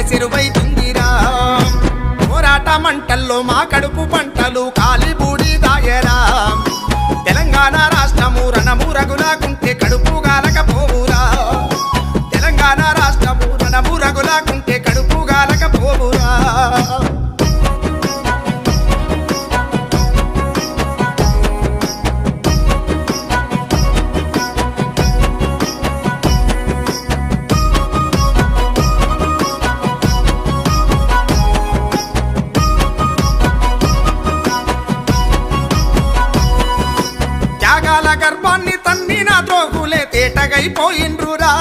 సిరువైతుందిరా పోరాట మంటల్లో మా కడుపు పంటలు కాలి బూడిదాయరా తెలంగాణ రాష్ట్రము రణము రగులాకుంటే కడుపు గాలకపోవురా తెలంగాణ రాష్ట్రము రణము రగులాకుంటే కడుపు గాలకపోవురా త్యాగాల గర్భాన్ని తన్నిన ద్రోహులే తేటగైపోయిండ్రురా